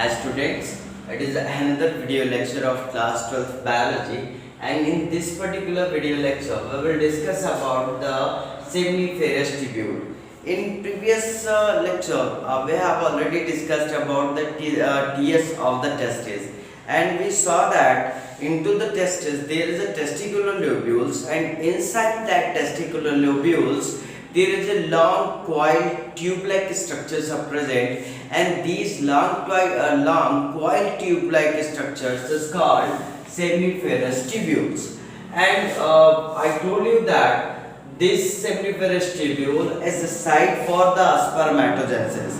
Hi students, it is another video lecture of class 12 biology, and in this particular video lecture we will discuss about the seminiferous tubule. In previous lecture we have already discussed about the TS of the testes, and we saw that into the testes there is a testicular lobules, and inside that testicular lobules there is a long coiled tube-like structures are present, and these long coiled tube-like structures is called seminiferous tubules. And I told you that this seminiferous tubule is the site for the spermatogenesis.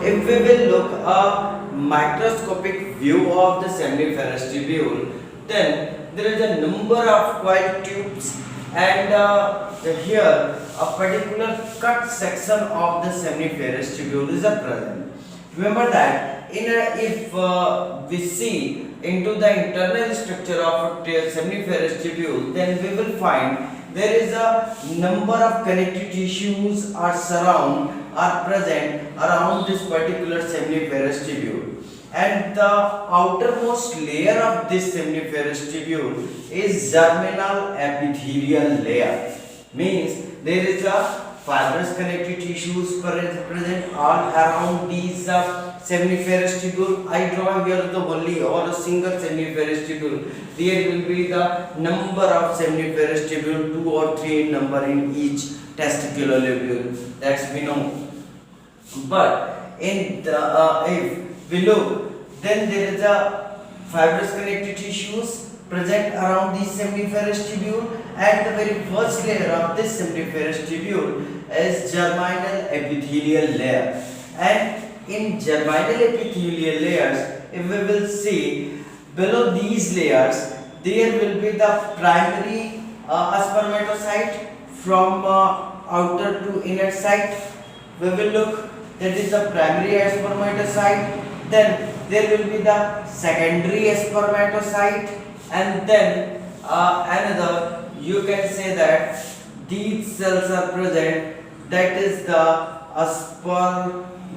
If we will look a microscopic view of the seminiferous tubule, then there is a number of coiled tubes, and here a particular cut section of the seminiferous tubule is present. Remember that if we see into the internal structure of a seminiferous tubule, then we will find there is a number of connective tissues are present around this particular seminiferous tubule. And the outermost layer of this seminiferous tubule is germinal epithelial layer. Means there is a fibrous connective tissues present all around these seminiferous tubule. I draw here the only or a single seminiferous tubule. There will be the number of seminiferous tubule, 2 or 3 in number in each testicular lobule. That's we know. But in the if we look, then there is a fibrous connective tissues present around this seminiferous tubule, and the very first layer of this seminiferous tubule is germinal epithelial layer. And in germinal epithelial layers, if we will see below these layers, there will be the primary spermatocyte from outer to inner side. We will look, that is the primary spermatocyte. Then there will be the secondary spermatocyte, and then another, you can say that these cells are present, that is the spermatids.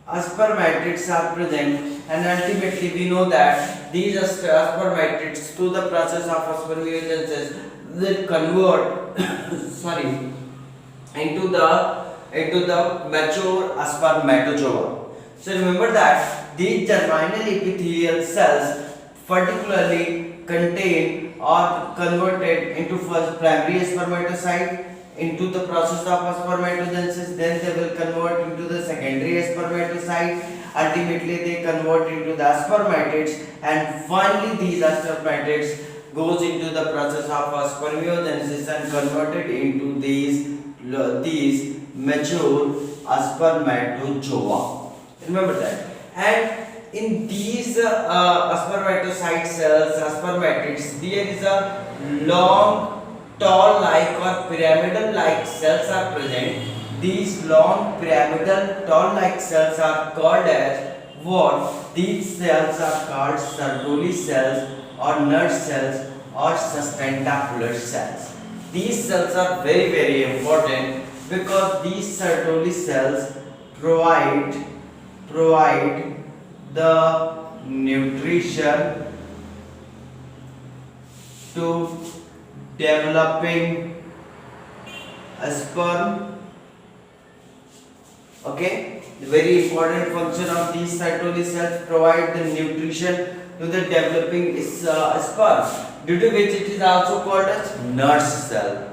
Spermatids are present, and ultimately we know that these spermatids through the process of spermiogenesis will convert into the mature spermatozoa. So remember that these germinal epithelial cells particularly contain or converted into first primary spermatocyte into the process of spermatogenesis, then they will convert into the secondary spermatocyte, ultimately they convert into the spermatids, and finally these spermatids goes into the process of spermiogenesis and converted into these mature spermatozoa. Remember that. And in these spermatocyte cells, spermatids, there is a long tall-like or pyramidal-like cells are present. These long pyramidal tall-like cells are called as what? These cells are called Sertoli cells or nut cells or sustentacular cells. These cells are very, very important because these Sertoli cells provide the nutrition to developing sperm. Okay, the very important function of these Sertoli cells provide the nutrition to the developing sperm, due to which it is also called as nurse cell.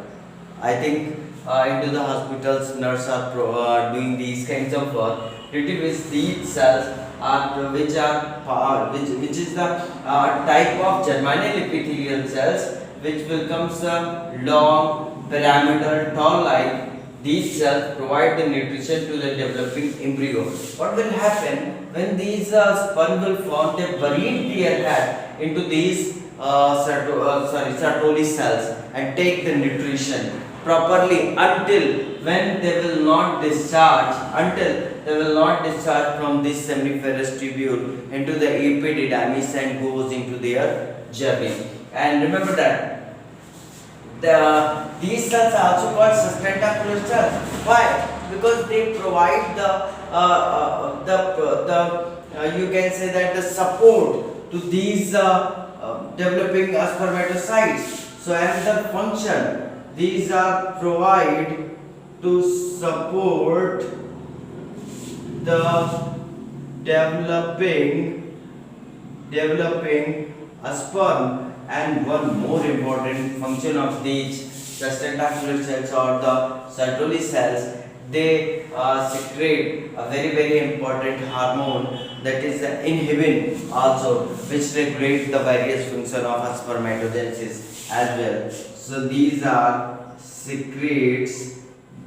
I think into the hospitals nurses are doing these kinds of work, due to which these cells are which is the type of germinal epithelial cells, which becomes long pyramidal tall-like. These cells provide the nutrition to the developing embryo. What will happen when these sperm will form? They bury their head into these Sertoli cells and take the nutrition properly until when they will not discharge from this seminiferous tubule into the epididymis and goes into their journey. And remember that these cells are also called sustentacular cells. Why? because they provide you can say that the support to these developing spermatocytes. So another function, these are provide to support the developing a sperm. And one more important function of these the tentacular cells or the Sertoli cells, they secrete a very important hormone, that is the inhibin also, which regulate the various function of spermatogenesis as well. So these are secretes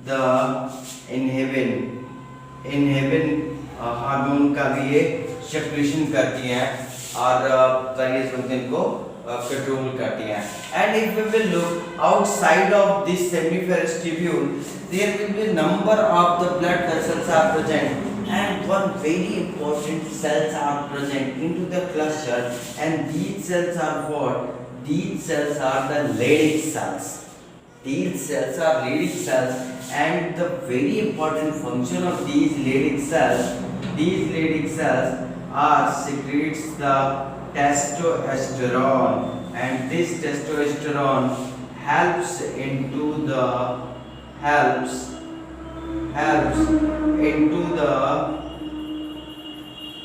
the inhibin hormone का भी ये secretion करती हैं और various function को control करती हैं. And if we will look outside of this seminiferous tubule, there will be number of the blood vessels are present, and one very important cells are present into the cluster, and these cells are what? These cells are the Leydig cells. These cells are Leydig cells, and the very important function of these Leydig cells are secretes the testosterone, and this testosterone helps into the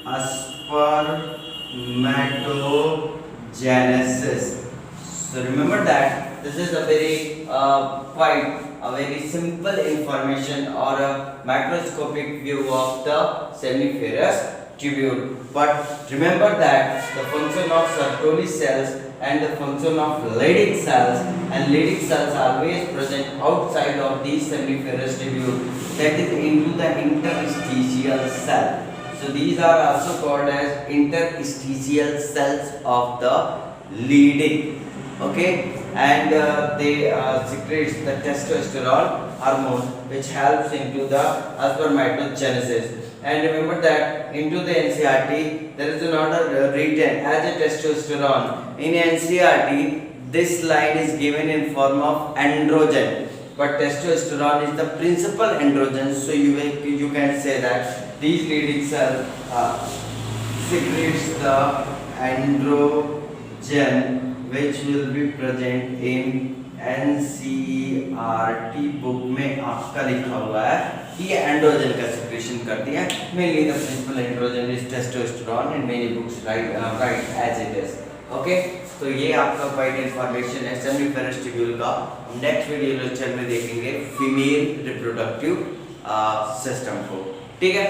spermatogenesis. So remember that this is a very quite a very simple information or a macroscopic view of the seminiferous tubule. But remember that the function of Sertoli cells and the function of Leydig cells, and Leydig cells are always present outside of the seminiferous tubule, that is into the interstitial cell. So these are also called as interstitial cells of the Leydig. Okay, and they secretes the testosterone hormone, which helps into the spermatogenesis. And remember that into the NCERT there is an order written as a testosterone. In NCERT this line is given in form of androgen, but testosterone is the principal androgen. So you can say that these Leydig cells secretes the androgen, which will be present in NCERT book में आपका लिखा हुआ है कि ये androgen का secretion करती है. Mainly the principal androgen is testosterone, and many books write as it is. Okay, तो ये आपका क्वाइट इंफॉर्मेशन है सेमिनिफेरस ट्यूब्यूल का. नेक्स्ट वीडियो लेक्चर में देखेंगे फीमेल रिप्रोडक्टिव सिस्टम को. ठीक है.